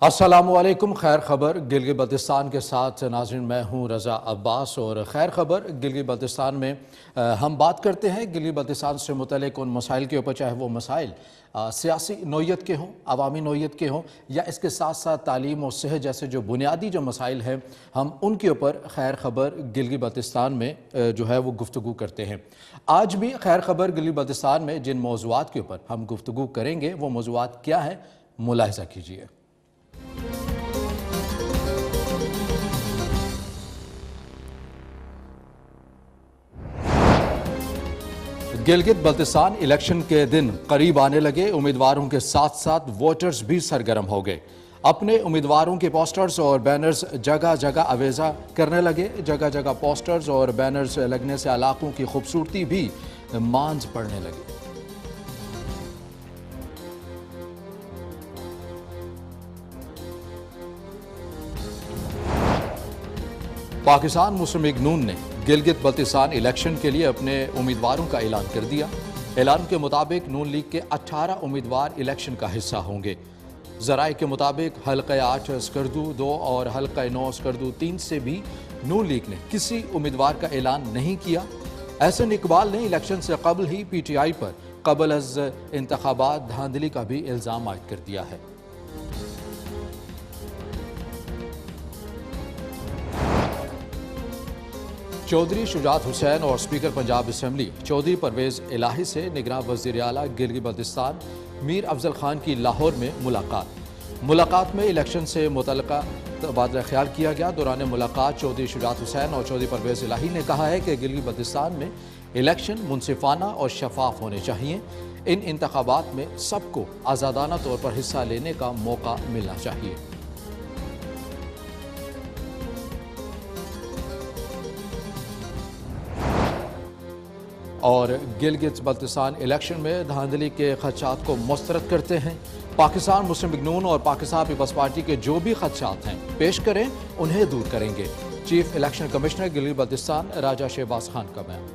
السلام علیکم۔ خیر خبر گلگت بلتستان کے ساتھ ناظرین، میں ہوں رضا عباس، اور خیر خبر گلگت بلتستان میں ہم بات کرتے ہیں گلگت بلتستان سے متعلق ان مسائل کے اوپر، چاہے وہ مسائل سیاسی نوعیت کے ہوں، عوامی نوعیت کے ہوں، یا اس کے ساتھ ساتھ تعلیم و صحت جیسے جو بنیادی جو مسائل ہیں، ہم ان کے اوپر خیر خبر گلگت بلتستان میں جو ہے وہ گفتگو کرتے ہیں۔ آج بھی خیر خبر گلگت بلتستان میں جن موضوعات کے اوپر ہم گفتگو کریں گے وہ موضوعات کیا ہیں، ملاحظہ کیجیے۔ گلگت بلتستان الیکشن کے دن قریب آنے لگے، امیدواروں کے ساتھ ساتھ ووٹرز بھی سرگرم ہو گئے۔ اپنے امیدواروں کے پوسٹرز اور بینرز جگہ جگہ آویزاں کرنے لگے۔ جگہ جگہ پوسٹرز اور بینرز لگنے سے علاقوں کی خوبصورتی بھی مانز پڑنے لگی۔ پاکستان مسلم لیگ نون نے گلگت بلتستان الیکشن کے لیے اپنے امیدواروں کا اعلان کر دیا۔ اعلان کے مطابق نون لیگ کے 18 امیدوار الیکشن کا حصہ ہوں گے۔ ذرائع کے مطابق حلقہ 8 اسکردو 2 اور حلقہ 9 اسکردو 3 سے بھی نون لیگ نے کسی امیدوار کا اعلان نہیں کیا۔ احسن اقبال نے الیکشن سے قبل ہی پی ٹی آئی پر قبل از انتخابات دھاندلی کا بھی الزام عائد کر دیا ہے۔ چودھری شجاعت حسین اور اسپیکر پنجاب اسمبلی چودھری پرویز الہی سے نگراں وزیر اعلیٰ گلگت بلتستان میر افضل خان کی لاہور میں ملاقات میں الیکشن سے متعلقہ تبادلہ خیال کیا گیا۔ دوران ملاقات چودھری شجاعت حسین اور چودھری پرویز الہی نے کہا ہے کہ گلگت بلتستان میں الیکشن منصفانہ اور شفاف ہونے چاہیے۔ ان انتخابات میں سب کو آزادانہ طور پر حصہ لینے کا موقع ملنا چاہیے۔ اور گلگت بلتستان الیکشن میں دھاندلی کے خدشات کو مسترد کرتے ہیں۔ پاکستان مسلم لیگ نون اور پاکستان پیپلز پارٹی کے جو بھی خدشات ہیں پیش کریں، انہیں دور کریں گے۔ Chief election commissioner Gilgit Baltistan Raja Shahbaz Khan کا بیان۔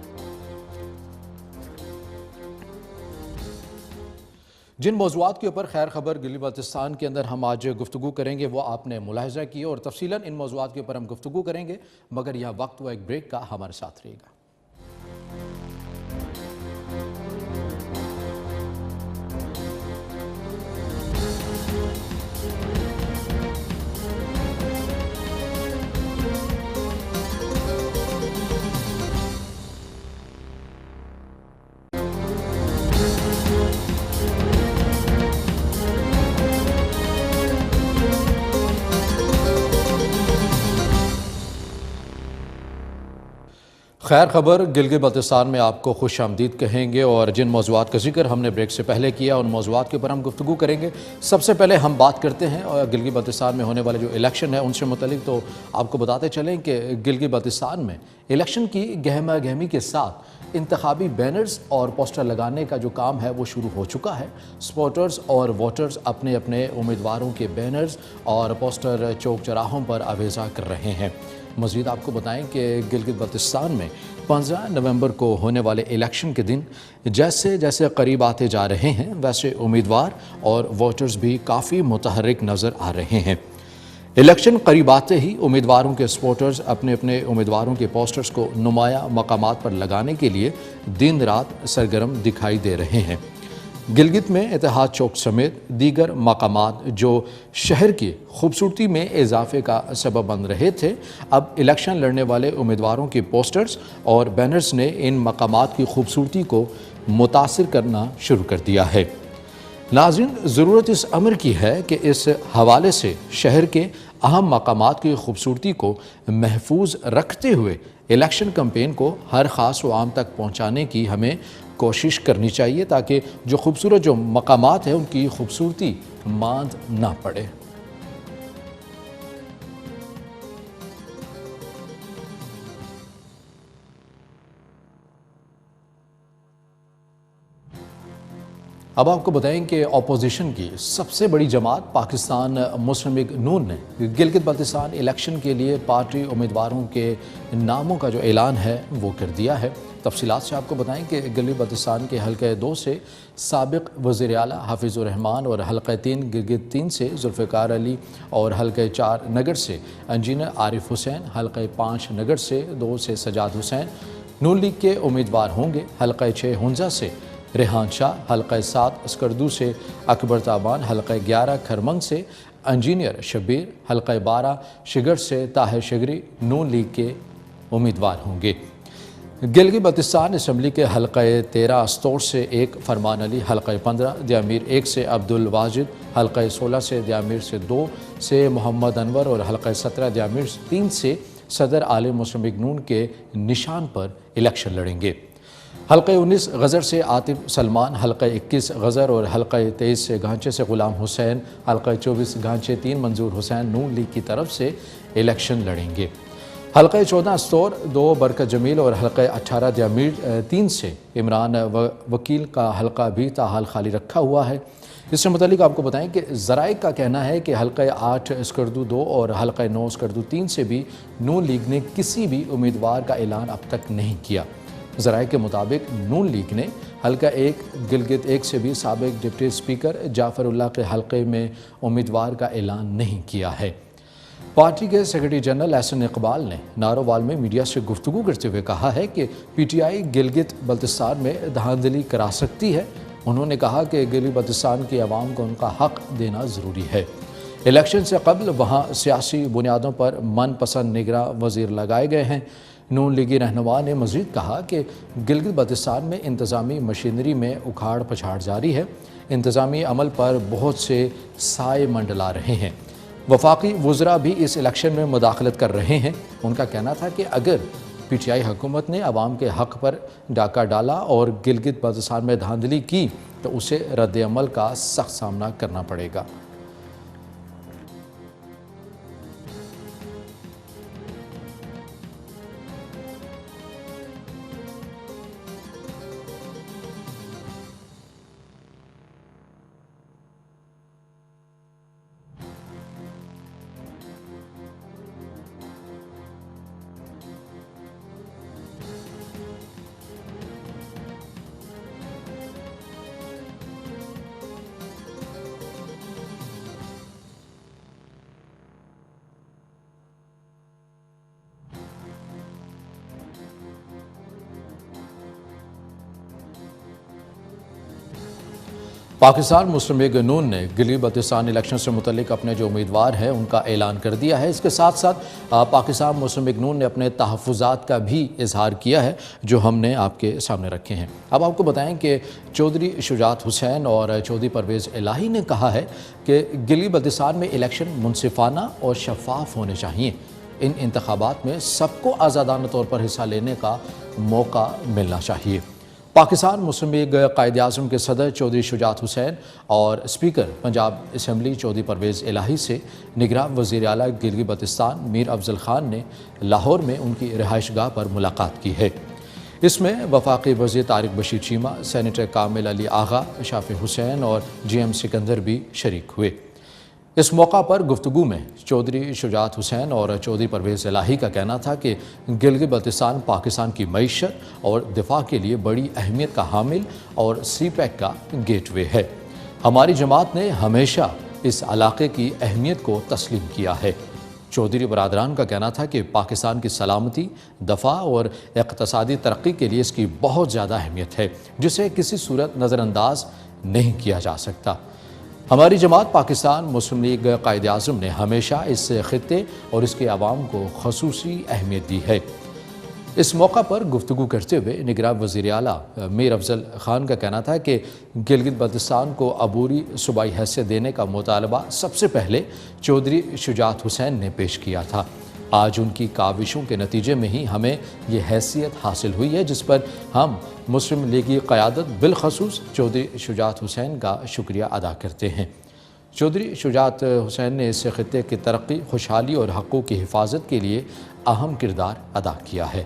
جن موضوعات کے اوپر خیر خبر گلگت بلتستان کے اندر ہم آج گفتگو کریں گے وہ آپ نے ملاحظہ کیے، اور تفصیلاً ان موضوعات کے اوپر ہم گفتگو کریں گے، مگر یہاں وقت و ایک بریک کا، ہمارے ساتھ رہے گا۔ خیر خبر گلگت بلتستان میں آپ کو خوش آمدید کہیں گے، اور جن موضوعات کا ذکر ہم نے بریک سے پہلے کیا ان موضوعات کے اوپر ہم گفتگو کریں گے۔ سب سے پہلے ہم بات کرتے ہیں گلگت بلتستان میں ہونے والے جو الیکشن ہے ان سے متعلق۔ تو آپ کو بتاتے چلیں کہ گلگت بلتستان میں الیکشن کی گہما گہمی کے ساتھ انتخابی بینرز اور پوسٹر لگانے کا جو کام ہے وہ شروع ہو چکا ہے۔ سپورٹرز اور ووٹرز اپنے اپنے امیدواروں کے بینرز اور پوسٹر چوک چراہوں پر آویزاں کر رہے ہیں۔ مزید آپ کو بتائیں کہ گلگت بلتستان میں 15 نومبر کو ہونے والے الیکشن کے دن جیسے جیسے قریب آتے جا رہے ہیں ویسے امیدوار اور ووٹرز بھی کافی متحرک نظر آ رہے ہیں۔ الیکشن قریب آتے ہی امیدواروں کے سپورٹرز اپنے اپنے امیدواروں کے پوسٹرز کو نمایاں مقامات پر لگانے کے لیے دن رات سرگرم دکھائی دے رہے ہیں۔ گلگت میں اتحاد چوک سمیت دیگر مقامات جو شہر کی خوبصورتی میں اضافے کا سبب بن رہے تھے، اب الیکشن لڑنے والے امیدواروں کے پوسٹرز اور بینرز نے ان مقامات کی خوبصورتی کو متاثر کرنا شروع کر دیا ہے۔ ناظرین، ضرورت اس امر کی ہے کہ اس حوالے سے شہر کے اہم مقامات کی خوبصورتی کو محفوظ رکھتے ہوئے الیکشن کمپین کو ہر خاص و عام تک پہنچانے کی ہمیں کوشش کرنی چاہیے، تاکہ جو خوبصورت جو مقامات ہیں ان کی خوبصورتی ماند نہ پڑے۔ اب آپ کو بتائیں کہ اپوزیشن کی سب سے بڑی جماعت پاکستان مسلم لیگ نون نے گلگت بلتستان الیکشن کے لیے پارٹی امیدواروں کے ناموں کا جو اعلان ہے وہ کر دیا ہے۔ تفصیلات سے آپ کو بتائیں کہ گلگت بلتستان کے حلقہ 2 سے سابق وزیر اعلیٰ حافظ الرحمان اور حلقہ 3 گلگت 3 سے ذوالفقار علی اور حلقہ 4 نگر سے انجینئر عارف حسین، حلقہ 5 نگر سے 2 سے سجاد حسین نون لیگ کے امیدوار ہوں گے۔ حلقہ 6 ہنزا سے ریحان شاہ، حلقہ 7 اسکردو سے اکبر تابان، حلقہ 11 کھرمنگ سے انجینئر شبیر، حلقہ 12 شگر سے طاہر شگری نون لیگ کے امیدوار ہوں گے۔ گلگت بلتستان اسمبلی کے حلقہ 13 استور سے ایک فرمان علی، حلقہ 15 دیامیر 1 سے عبدالواجد، حلقہ 16 سے دیامیر سے 2 سے محمد انور اور حلقہ 17 دیامیر 3 سے صدر عالم مسلم لیگ نون کے نشان پر الیکشن لڑیں گے۔ حلقہ 19 غزر سے عاطف سلمان، حلقہ 21 غزر اور حلقہ 23 سے گھانچے سے غلام حسین، حلقہ 24 گھانچے 3 منظور حسین نون لیگ کی طرف سے الیکشن لڑیں گے۔ حلقہ 14 استور 2 برکت جمیل اور حلقہ 18 دیامیر 3 سے عمران وکیل کا حلقہ بھی تاحال خالی رکھا ہوا ہے۔ اس سے متعلق آپ کو بتائیں کہ ذرائع کا کہنا ہے کہ حلقہ 8 اسکردو 2 اور حلقہ 9 اسکردو 3 سے بھی نون لیگ نے کسی بھی امیدوار کا اعلان اب تک نہیں کیا۔ ذرائع کے مطابق نون لیگ نے حلقہ 1 گلگت 1 سے بھی سابق ڈپٹی اسپیکر جعفر اللہ کے حلقے میں امیدوار کا اعلان نہیں کیا ہے۔ پارٹی کے سیکرٹری جنرل احسن اقبال نے نارووال میں میڈیا سے گفتگو کرتے ہوئے کہا ہے کہ P T I Gilgit Baltistan میں دھاندلی کرا سکتی ہے۔ انہوں نے کہا کہ گلگت بلتستان کی عوام کو ان کا حق دینا ضروری ہے۔ الیکشن سے قبل وہاں سیاسی بنیادوں پر من پسند نگراں وزیر لگائے گئے ہیں۔ نون لیگی رہنما نے مزید کہا کہ گلگت بلتستان میں انتظامی مشینری میں اکھاڑ پچھاڑ جاری ہے۔ انتظامی عمل پر بہت سے سائے منڈلا رہے ہیں۔ وفاقی وزراء بھی اس الیکشن میں مداخلت کر رہے ہیں۔ ان کا کہنا تھا کہ اگر پی ٹی آئی حکومت نے عوام کے حق پر ڈاکہ ڈالا اور گلگت بلتستان میں دھاندلی کی تو اسے رد عمل کا سخت سامنا کرنا پڑے گا۔ پاکستان مسلم لیگ نون نے گلگت بلتستان الیکشن سے متعلق اپنے جو امیدوار ہیں ان کا اعلان کر دیا ہے۔ اس کے ساتھ ساتھ پاکستان مسلم لیگ نون نے اپنے تحفظات کا بھی اظہار کیا ہے جو ہم نے آپ کے سامنے رکھے ہیں۔ اب آپ کو بتائیں کہ چودھری شجاعت حسین اور چودھری پرویز الہی نے کہا ہے کہ گلگت بلتستان میں الیکشن منصفانہ اور شفاف ہونے چاہیے۔ ان انتخابات میں سب کو آزادانہ طور پر حصہ لینے کا موقع ملنا چاہیے۔ پاکستان مسلم لیگ قائد اعظم کے صدر چودھری شجاعت حسین اور اسپیکر پنجاب اسمبلی چودھری پرویز الہی سے نگراں وزیر اعلیٰ گلگت بلتستان میر افضل خان نے لاہور میں ان کی رہائش گاہ پر ملاقات کی ہے۔ اس میں وفاقی وزیر طارق بشیر چیمہ، سینیٹر کامل علی آغا، شافی حسین اور جی ایم سکندر بھی شریک ہوئے۔ اس موقع پر گفتگو میں چودھری شجاعت حسین اور چودھری پرویز الہی کا کہنا تھا کہ گلگت بلتستان پاکستان کی معیشت اور دفاع کے لیے بڑی اہمیت کا حامل اور سی پیک کا گیٹ وے ہے۔ ہماری جماعت نے ہمیشہ اس علاقے کی اہمیت کو تسلیم کیا ہے۔ چودھری برادران کا کہنا تھا کہ پاکستان کی سلامتی، دفاع اور اقتصادی ترقی کے لیے اس کی بہت زیادہ اہمیت ہے جسے کسی صورت نظر انداز نہیں کیا جا سکتا۔ ہماری جماعت پاکستان مسلم لیگ قائد اعظم نے ہمیشہ اس خطے اور اس کے عوام کو خصوصی اہمیت دی ہے۔ اس موقع پر گفتگو کرتے ہوئے نگراں وزیر اعلیٰ میر افضل خان کا کہنا تھا کہ گلگت بلتستان کو عبوری صوبائی حیثیت دینے کا مطالبہ سب سے پہلے چودھری شجاعت حسین نے پیش کیا تھا۔ آج ان کی کاوشوں کے نتیجے میں ہی ہمیں یہ حیثیت حاصل ہوئی ہے جس پر ہم مسلم لیگی قیادت بالخصوص چودھری شجاعت حسین کا شکریہ ادا کرتے ہیں۔ چودھری شجاعت حسین نے اس خطے کی ترقی، خوشحالی اور حقوق کی حفاظت کے لیے اہم کردار ادا کیا ہے۔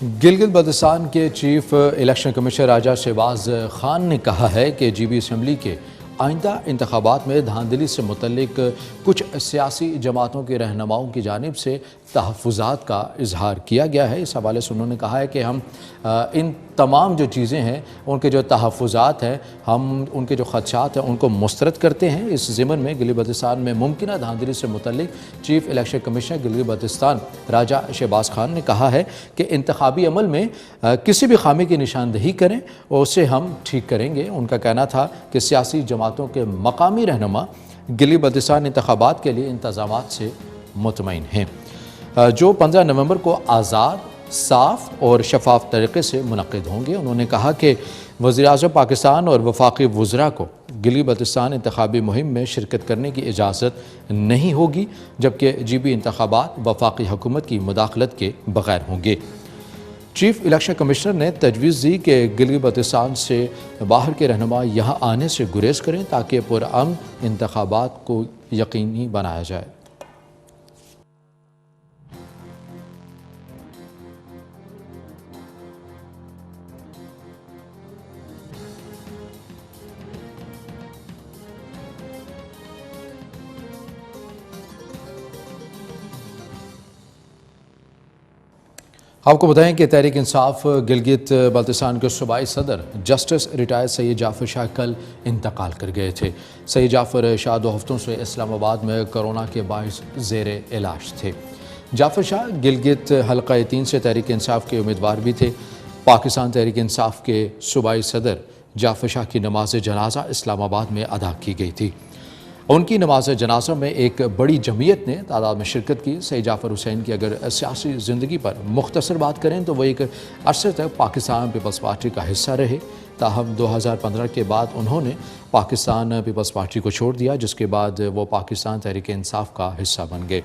گلگت بلتستان کے چیف الیکشن کمشنر راجہ شہباز خان نے کہا ہے کہ جی بی اسمبلی کے آئندہ انتخابات میں دھاندلی سے متعلق کچھ سیاسی جماعتوں کے رہنماؤں کی جانب سے تحفظات کا اظہار کیا گیا ہے۔ اس حوالے سے انہوں نے کہا ہے کہ ہم ان تمام جو چیزیں ہیں، ان کے جو تحفظات ہیں، ہم ان کے جو خدشات ہیں ان کو مسترد کرتے ہیں۔ اس ضمن میں گلگت بلتستان میں ممکنہ دھاندلی سے متعلق chief election commissioner Gilgit Baltistan Raja Shahbaz Khan نے کہا ہے کہ انتخابی عمل میں کسی بھی خامی کی نشاندہی کریں اور اسے ہم ٹھیک کریں گے۔ ان کا کہنا تھا کہ سیاسی جماعتوں کے مقامی رہنما گلگت بلتستان انتخابات کے لیے انتظامات سے مطمئن ہیں، جو 15 نومبر کو آزاد، صاف اور شفاف طریقے سے منعقد ہوں گے۔ انہوں نے کہا کہ وزیراعظم پاکستان اور وفاقی وزراء کو گلگت بلتستان انتخابی مہم میں شرکت کرنے کی اجازت نہیں ہوگی، جبکہ جی بی انتخابات وفاقی حکومت کی مداخلت کے بغیر ہوں گے۔ چیف الیکشن کمشنر نے تجویز دی کہ گلگت بلتستان سے باہر کے رہنما یہاں آنے سے گریز کریں تاکہ پرامن انتخابات کو یقینی بنایا جائے۔ آپ کو بتائیں کہ تحریک انصاف گلگت بلتستان کے صوبائی صدر جسٹس ریٹائر سید جعفر شاہ کل انتقال کر گئے تھے۔ سید جعفر شاہ 2 ہفتوں سے اسلام آباد میں کرونا کے باعث زیر علاج تھے۔ جعفر شاہ گلگت حلقہ 3 سے تحریک انصاف کے امیدوار بھی تھے۔ پاکستان تحریک انصاف کے صوبائی صدر جعفر شاہ کی نماز جنازہ اسلام آباد میں ادا کی گئی تھی۔ ان کی نماز جنازہ میں ایک بڑی جمعیت نے تعداد میں شرکت کی۔ سید جعفر حسین کی اگر سیاسی زندگی پر مختصر بات کریں تو وہ ایک عرصے تک پاکستان پیپلز پارٹی کا حصہ رہے، تاہم 2015 کے بعد انہوں نے پاکستان پیپلز پارٹی کو چھوڑ دیا، جس کے بعد وہ پاکستان تحریک انصاف کا حصہ بن گئے۔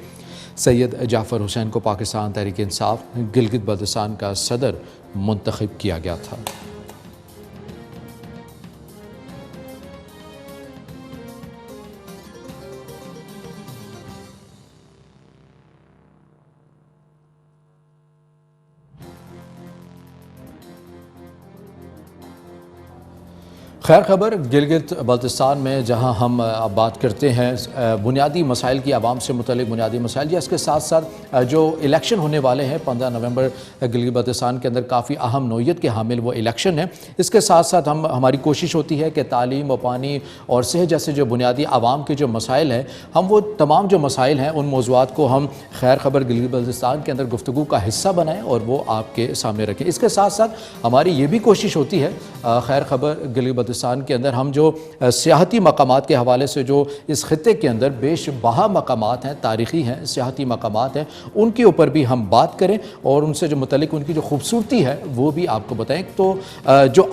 سید جعفر حسین کو پاکستان تحریک انصاف گلگت بلتستان کا صدر منتخب کیا گیا تھا۔ خیر خبر گلگت بلتستان میں جہاں ہم اب بات کرتے ہیں بنیادی مسائل کی، عوام سے متعلق بنیادی مسائل، یا اس کے ساتھ ساتھ جو الیکشن ہونے والے ہیں 15 نومبر گلگت بلتستان کے اندر کافی اہم نوعیت کے حامل وہ الیکشن ہے۔ اس کے ساتھ ساتھ ہماری کوشش ہوتی ہے کہ تعلیم و پانی اور صحت جیسے جو بنیادی عوام کے جو مسائل ہیں، ہم وہ تمام جو مسائل ہیں ان موضوعات کو ہم خیر خبر گلگت بلتستان کے اندر گفتگو کا حصہ بنائیں اور وہ آپ کے سامنے رکھیں۔ اس کے ساتھ ساتھ ہماری یہ بھی کوشش ہوتی ہے خیر خبر گلگت بلتستان کے اندر ہم جو سیاحتی مقامات کے حوالے سے جو اس خطے کے اندر بیش بہا مقامات ہیں، تاریخی ہیں، سیاحتی مقامات ہیں، ان کے اوپر بھی ہم بات کریں اور ان سے جو متعلق ان کی جو خوبصورتی ہے وہ بھی آپ کو بتائیں۔ تو جو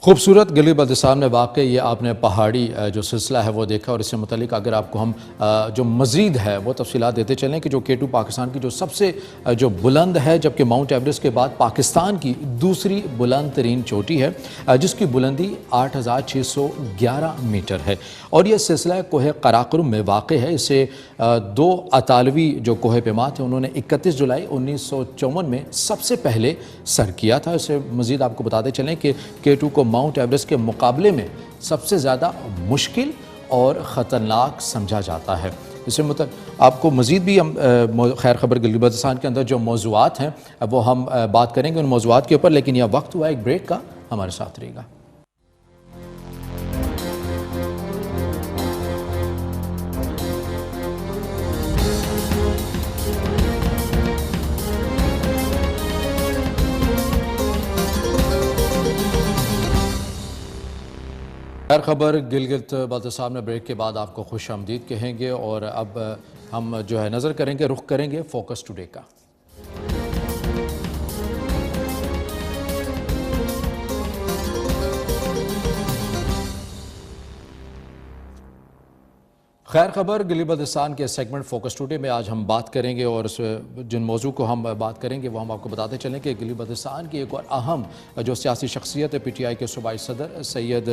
خوبصورت گلگت بلتستان میں واقع یہ آپ نے پہاڑی جو سلسلہ ہے وہ دیکھا، اور اس سے متعلق اگر آپ کو ہم جو مزید ہے وہ تفصیلات دیتے چلیں کہ جو K2 پاکستان کی جو سب سے جو بلند ہے، جبکہ ماؤنٹ ایوریسٹ کے بعد پاکستان کی دوسری بلند ترین چوٹی ہے، جس کی بلندی 8611 میٹر ہے، اور یہ سلسلہ کوہ قراقرم میں واقع ہے۔ اسے 2 اطالوی جو کوہ پیما تھے انہوں نے 31 جولائی 1954 میں سب سے پہلے سر کیا تھا۔ اسے مزید آپ کو بتاتے چلیں کہ K2 کو ماؤنٹ ایوریسٹ کے مقابلے میں سب سے زیادہ مشکل اور خطرناک سمجھا جاتا ہے۔ اس میں آپ کو مزید بھی ہم خیر خبر گلگت بلتستان کے اندر جو موضوعات ہیں وہ ہم بات کریں گے ان موضوعات کے اوپر، لیکن یہ وقت ہوا ایک بریک کا، ہمارے ساتھ رہے گا۔ خیر خبر گلگت بلتستان میں بریک کے بعد آپ کو خوش آمدید کہیں گے، اور اب ہم جو ہے نظر کریں گے، رخ کریں گے فوکس ٹوڈے کا۔ خیر خبر گلی بلتستان کے سیگمنٹ فوکس ٹوڈے میں آج ہم بات کریں گے، اور جن موضوع کو ہم بات کریں گے وہ ہم آپ کو بتاتے چلیں کہ گلی بلتستان کی ایک اور اہم جو سیاسی شخصیت پی ٹی آئی کے صوبائی صدر سید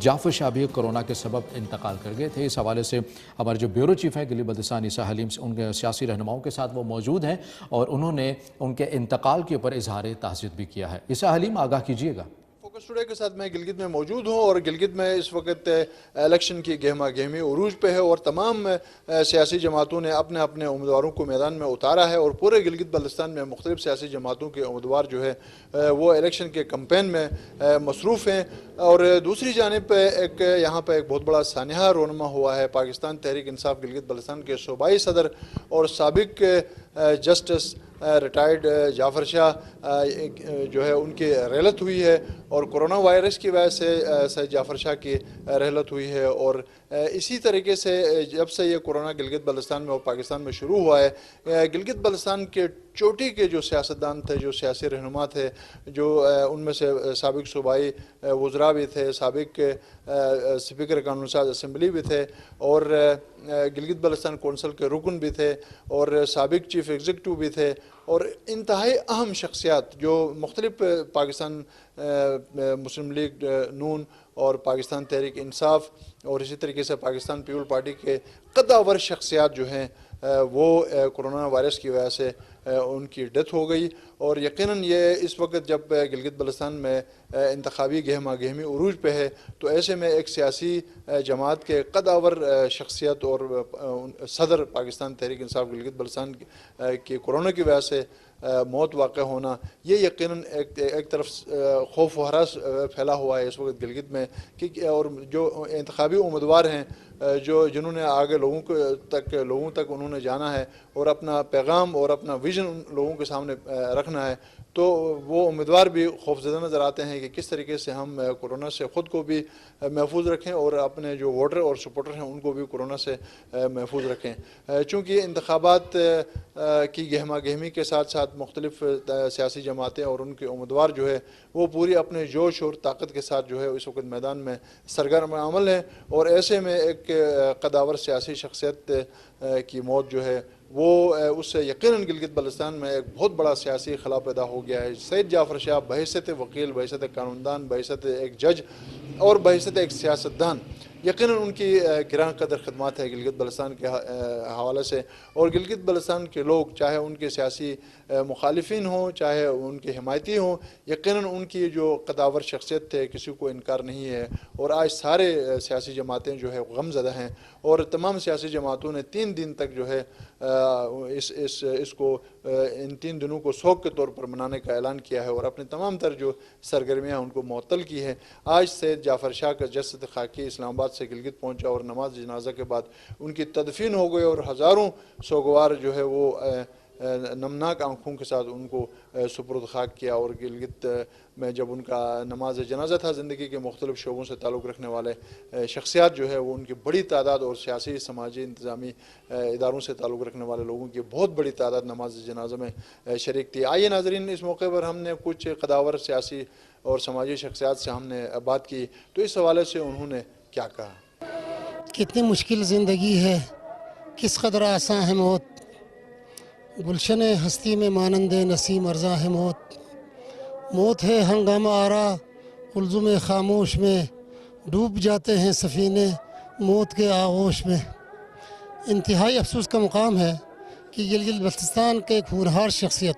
جعفر شاہ بھی کرونا کے سبب انتقال کر گئے تھے۔ اس حوالے سے ہمارے جو بیورو چیف ہیں گلی بلتستان عیسیٰ حلیم، ان کے سیاسی رہنماؤں کے ساتھ وہ موجود ہیں اور انہوں نے ان کے انتقال کے اوپر اظہار تعزیت بھی کیا ہے۔ عیسیٰ حلیم، آگاہ کیجیے گا۔ فوکس ٹوڈے کے ساتھ میں گلگت میں موجود ہوں، اور گلگت میں اس وقت الیکشن کی گہما گہمی عروج پہ ہے، اور تمام سیاسی جماعتوں نے اپنے اپنے امیدواروں کو میدان میں اتارا ہے، اور پورے گلگت بلتستان میں مختلف سیاسی جماعتوں کے امیدوار جو ہے وہ الیکشن کے کمپین میں مصروف ہیں۔ اور دوسری جانب ایک یہاں پہ ایک بہت بڑا سانحہ رونما ہوا ہے۔ پاکستان تحریک انصاف گلگت بلتستان کے صوبائی صدر اور سابق جسٹس ریٹائرڈ جعفر شاہ جو ہے ان کی رحلت ہوئی ہے، اور کرونا وائرس کی وجہ سے سید جعفر شاہ کی رحلت ہوئی ہے۔ اور اسی طریقے سے جب سے یہ کرونا گلگت بلتستان میں اور پاکستان میں شروع ہوا ہے، گلگت بلتستان کے چوٹی کے جو سیاستدان تھے، جو سیاسی رہنما تھے، جو ان میں سے سابق صوبائی وزراء بھی تھے، سابق اسپیکر قانون ساز اسمبلی بھی تھے، اور گلگت بلتستان کونسل کے رکن بھی تھے، اور سابق چیف ایگزیکٹو بھی تھے، اور انتہائی اہم شخصیات جو مختلف پاکستان مسلم لیگ نون اور پاکستان تحریک انصاف اور اسی طریقے سے پاکستان پیپل پارٹی کے قدآور شخصیات جو ہیں وہ کرونا وائرس کی وجہ سے ان کی ڈیتھ ہو گئی۔ اور یقیناً یہ اس وقت جب گلگت بلتستان میں انتخابی گہما گہمی عروج پہ ہے، تو ایسے میں ایک سیاسی جماعت کے قدآور شخصیت اور صدر پاکستان تحریک انصاف گلگت بلتستان کی کرونا کی وجہ سے موت واقع ہونا، یہ یقیناً ایک طرف خوف و ہراس پھیلا ہوا ہے اس وقت گلگت میں، اور جو انتخابی امیدوار ہیں جنہوں نے آگے لوگوں تک انہوں نے جانا ہے اور اپنا پیغام اور اپنا ویژن لوگوں کے سامنے رکھنا ہے، تو وہ امیدوار بھی خوفزدہ نظر آتے ہیں کہ کس طریقے سے ہم کورونا سے خود کو بھی محفوظ رکھیں اور اپنے جو ووٹر اور سپورٹر ہیں ان کو بھی کورونا سے محفوظ رکھیں۔ چونکہ انتخابات کی گہما گہمی کے ساتھ ساتھ مختلف سیاسی جماعتیں اور ان کے امیدوار جو ہے وہ پوری اپنے جوش اور طاقت کے ساتھ جو ہے اس وقت میدان میں سرگرم عمل ہیں، اور ایسے میں ایک قدآور سیاسی شخصیت کی موت جو ہے وہ اس سے یقیناً گلگت بلتستان میں ایک بہت بڑا سیاسی خلا پیدا ہو گیا ہے۔ سید جعفر شاہ بحیثیت وکیل، بحیثیت قانوندان، بحیثیت ایک جج اور بحیثیت ایک سیاستدان، یقیناً ان کی گراں قدر خدمات ہے گلگت بلتستان کے حوالے سے، اور گلگت بلتستان کے لوگ چاہے ان کے سیاسی مخالفین ہوں چاہے ان کے حمایتی ہوں، یقیناً ان کی جو قدآور شخصیت تھے کسی کو انکار نہیں ہے، اور آج سارے سیاسی جماعتیں جو ہے غم زدہ ہیں، اور تمام سیاسی جماعتوں نے 3 دن تک جو ہے اس کو ان 3 دنوں کو سوگ کے طور پر منانے کا اعلان کیا ہے، اور اپنے تمام تر جو سرگرمیاں ان کو معطل کی ہے۔ آج سید جعفر شاہ کا جسد خاکی اسلام آباد سے گلگت پہنچا، اور نماز جنازہ کے بعد ان کی تدفین ہو گئی، اور ہزاروں سوگوار جو ہے وہ نمناک آنکھوں کے ساتھ ان کو سپرد خاک کیا۔ اور گلگت میں جب ان کا نماز جنازہ تھا، زندگی کے مختلف شعبوں سے تعلق رکھنے والے شخصیات جو ہے وہ ان کی بڑی تعداد، اور سیاسی سماجی انتظامی اداروں سے تعلق رکھنے والے لوگوں کی بہت بڑی تعداد نماز جنازہ میں شریک تھی۔ آئیے ناظرین، اس موقع پر ہم نے کچھ قدآور سیاسی اور سماجی شخصیات سے ہم نے بات کی، تو اس حوالے سے انہوں نے کیا کہا۔ کتنی مشکل زندگی ہے، کس قدر آساں ہے موت، گلشن ہستی میں مانند نسیم ارزاں ہے موت، موت ہے ہنگامہ آرا قلزم خاموش میں، ڈوب جاتے ہیں سفینے موت کے آغوش میں۔ انتہائی افسوس کا مقام ہے کہ گلگت بلتستان کے ایک ہونہار شخصیت،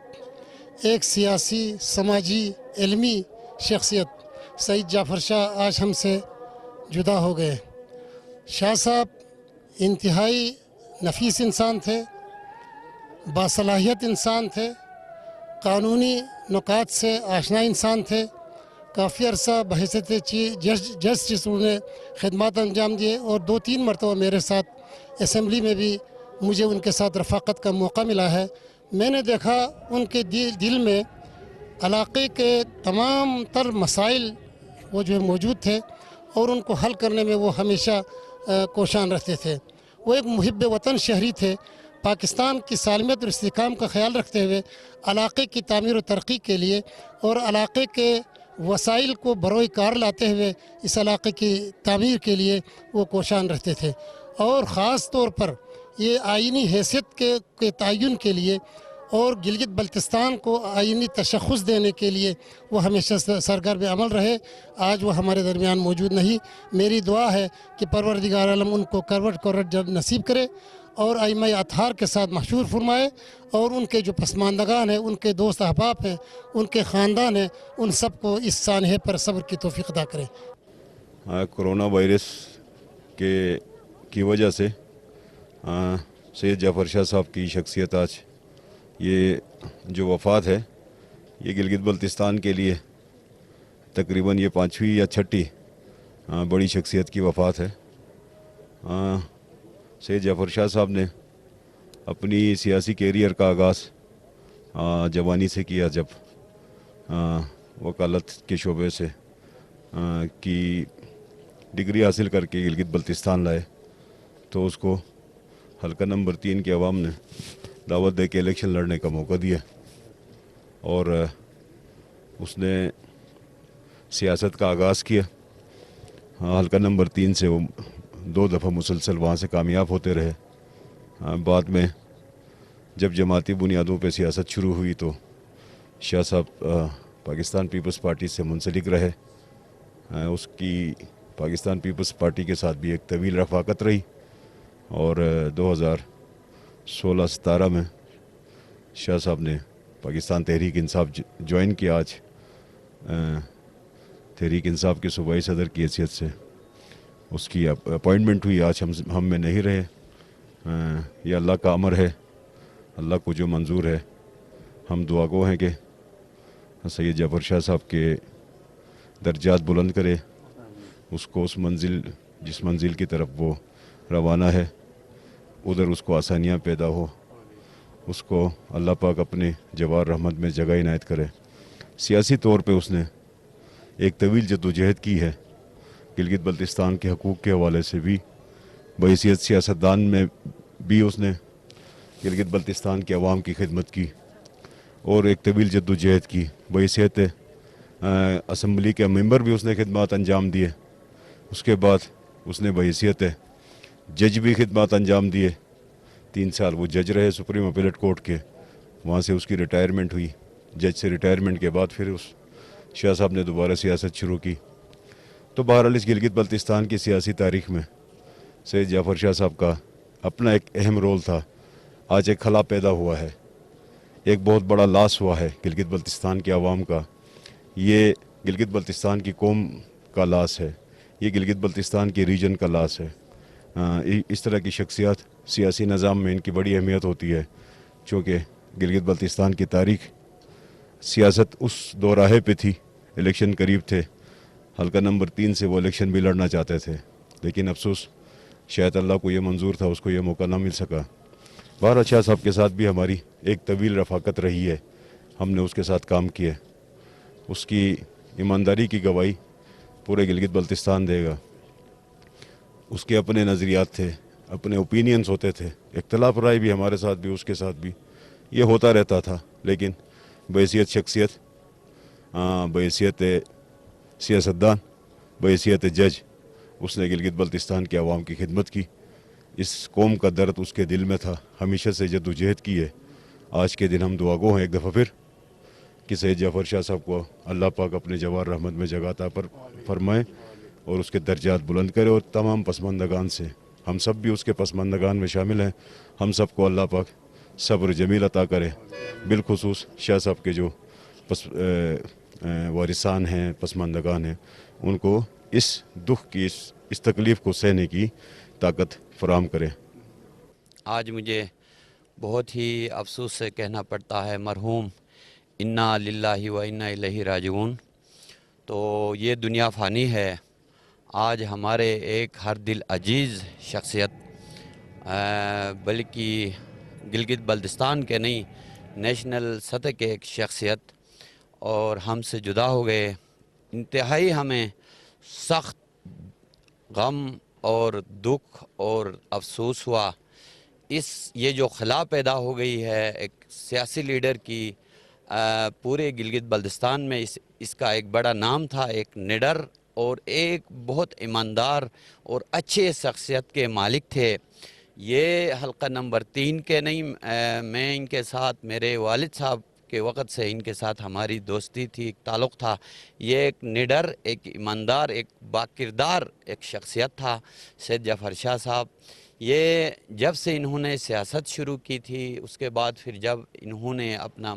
ایک سیاسی، سماجی، علمی شخصیت سید جعفر شاہ آج ہم سے جدا ہو گئے۔ شاہ صاحب انتہائی نفیس انسان تھے، باصلاحیت انسان تھے، قانونی نکات سے آشنا انسان تھے، کافی عرصہ بحیثیت جسٹس انہوں نے خدمات انجام دیے، اور 2-3 مرتبہ میرے ساتھ اسمبلی میں بھی مجھے ان کے ساتھ رفاقت کا موقع ملا ہے۔ میں نے دیکھا ان کے دل میں علاقے کے تمام تر مسائل وہ جو موجود تھے، اور ان کو حل کرنے میں وہ ہمیشہ کوشاں رہتے تھے۔ وہ ایک محب وطن شہری تھے، پاکستان کی سالمیت اور استحکام کا خیال رکھتے ہوئے علاقے کی تعمیر و ترقی کے لیے اور علاقے کے وسائل کو بروئے کار لاتے ہوئے اس علاقے کی تعمیر کے لیے وہ کوشاں رہتے تھے۔ اور خاص طور پر یہ آئینی حیثیت کے تعین کے لیے اور گلگت بلتستان کو آئینی تشخص دینے کے لیے وہ ہمیشہ سرگرم عمل رہے. آج وہ ہمارے درمیان موجود نہیں. میری دعا ہے کہ پروردگار عالم ان کو کروٹ جب نصیب کرے اور ائمہ اطہار کے ساتھ محشور فرمائے، اور ان کے جو پسماندگان ہیں، ان کے دوست احباب ہیں، ان کے خاندان ہیں، ان سب کو اس سانحے پر صبر کی توفیق عطا کرے. کرونا وائرس کی وجہ سے سید جعفر شاہ صاحب کی شخصیت آج یہ جو وفات ہے یہ گلگت بلتستان کے لیے تقریباً یہ 5ویں یا 6ٹھی بڑی شخصیت کی وفات ہے. سید جعفر شاہ صاحب نے اپنی سیاسی کیریئر کا آغاز جوانی سے کیا، جب وکالت کے شعبے سے کی ڈگری حاصل کر کے گلگت بلتستان لائے تو اس کو حلقہ نمبر 3 کے عوام نے دعوت دے کے الیکشن لڑنے کا موقع دیا، اور اس نے سیاست کا آغاز کیا. حلقہ نمبر 3 سے وہ 2 دفعہ مسلسل وہاں سے کامیاب ہوتے رہے. بعد میں جب جماعتی بنیادوں پہ سیاست شروع ہوئی تو شاہ صاحب پاکستان پیپلز پارٹی سے منسلک رہے. اس کی پاکستان پیپلز پارٹی کے ساتھ بھی ایک طویل رفاقت رہی، اور 2016-17 میں شاہ صاحب نے پاکستان تحریک انصاف جوائن کیا. آج تحریک انصاف کے صوبائی صدر کی حیثیت سے اس کی اپوائنٹمنٹ ہوئی. آج ہم میں نہیں رہے. یہ اللہ کا امر ہے، اللہ کو جو منظور ہے. ہم دعا گو ہیں کہ سید جعفر شاہ صاحب کے درجات بلند کرے، اس کو جس منزل کی طرف وہ روانہ ہے ادھر اس کو آسانیاں پیدا ہو، اس کو اللہ پاک اپنے جوار رحمت میں جگہ عنایت کرے. سیاسی طور پہ اس نے ایک طویل جدوجہد کی ہے. گلگت بلتستان کے حقوق کے حوالے سے بھی بحیثیت سیاستدان میں بھی اس نے گلگت بلتستان کے عوام کی خدمت کی، اور ایک طویل جدوجہد کی. بحیثیت اسمبلی کے ممبر بھی اس نے خدمات انجام دیے. اس کے بعد اس نے بحیثیت جج بھی خدمات انجام دیے. 3 سال وہ جج رہے سپریم اپیلیٹ کورٹ کے. وہاں سے اس کی ریٹائرمنٹ ہوئی. جج سے ریٹائرمنٹ کے بعد پھر اس شاہ صاحب نے دوبارہ سیاست شروع کی. تو بہرحال اس گلگت بلتستان کی سیاسی تاریخ میں سید جعفر شاہ صاحب کا اپنا ایک اہم رول تھا. آج ایک خلا پیدا ہوا ہے، ایک بہت بڑا لاس ہوا ہے گلگت بلتستان کے عوام کا. یہ گلگت بلتستان کی قوم کا لاس ہے، یہ گلگت بلتستان کی ریجن کا لاس ہے. اس طرح کی شخصیات سیاسی نظام میں ان کی بڑی اہمیت ہوتی ہے، چونکہ گلگت بلتستان کی تاریخ سیاست اس دوراہے پہ تھی. الیکشن قریب تھے، حلقہ نمبر 3 سے وہ الیکشن بھی لڑنا چاہتے تھے، لیکن افسوس شاید اللہ کو یہ منظور تھا، اس کو یہ موقع نہ مل سکا. بہرحال شاہ صاحب کے ساتھ بھی ہماری ایک طویل رفاقت رہی ہے. ہم نے اس کے ساتھ کام کیا. اس کی ایمانداری کی گواہی پورے گلگت بلتستان دے گا. اس کے اپنے نظریات تھے، اپنے اوپینینز ہوتے تھے. اختلاف رائے بھی ہمارے ساتھ بھی اس کے ساتھ بھی یہ ہوتا رہتا تھا، لیکن بحیثیت شخصیت، بحیثیت سیاستدان، بحیثیت جج، اس نے گلگت بلتستان کے عوام کی خدمت کی. اس قوم کا درد اس کے دل میں تھا، ہمیشہ سے جدوجہد کی ہے. آج کے دن ہم دعا گو ہیں ایک دفعہ پھر کہ سید جعفر شاہ صاحب کو اللہ پاک اپنے جوار رحمت میں جگہ عطا فرمائے اور اس کے درجات بلند کرے. اور تمام پسماندگان سے، ہم سب بھی اس کے پسماندگان میں شامل ہیں، ہم سب کو اللہ پاک صبر جمیل عطا کرے. بالخصوص شاہ صاحب کے جو وارثان ہیں، پسماندگان ہیں، ان کو اس دکھ کی، اس تکلیف کو سہنے کی طاقت فراہم کرے. آج مجھے بہت ہی افسوس سے کہنا پڑتا ہے مرحوم انا للہ و انا الیہ راجعون. تو یہ دنیا فانی ہے. آج ہمارے ایک ہر دل عزیز شخصیت، بلکہ گلگت بلتستان کے نہیں، نیشنل سطح کے ایک شخصیت، اور ہم سے جدا ہو گئے. انتہائی ہمیں سخت غم اور دکھ اور افسوس ہوا. یہ جو خلا پیدا ہو گئی ہے ایک سیاسی لیڈر کی پورے گلگت بلتستان میں، اس کا ایک بڑا نام تھا، ایک نڈر اور ایک بہت ایماندار اور اچھے شخصیت کے مالک تھے. یہ حلقہ نمبر 3 کے نہیں، میں ان کے ساتھ میرے والد صاحب کے وقت سے ان کے ساتھ ہماری دوستی تھی، ایک تعلق تھا. یہ ایک نڈر، ایک ایماندار، ایک باکردار ایک شخصیت تھا سید جعفر شاہ صاحب. یہ جب سے انہوں نے سیاست شروع کی تھی، اس کے بعد پھر جب انہوں نے اپنا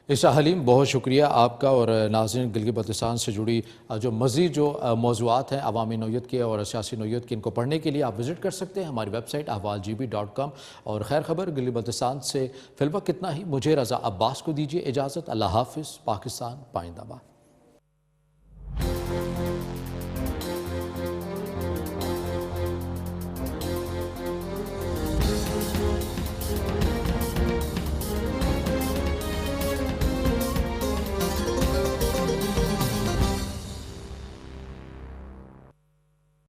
عیسیٰ حلیم، بہت شکریہ آپ کا. اور ناظرین، گلگت بلتستان سے جڑی جو مزید جو موضوعات ہیں عوامی نوعیت کے اور سیاسی نوعیت کے، ان کو پڑھنے کے لیے آپ وزٹ کر سکتے ہیں ہماری ویب سائٹ ahvalgb.com. اور خیر خبر گلگت بلتستان سے فی الوقت کتنا ہی. مجھے رضا عباس کو دیجیے اجازت. اللہ حافظ. پاکستان پائندہ باد.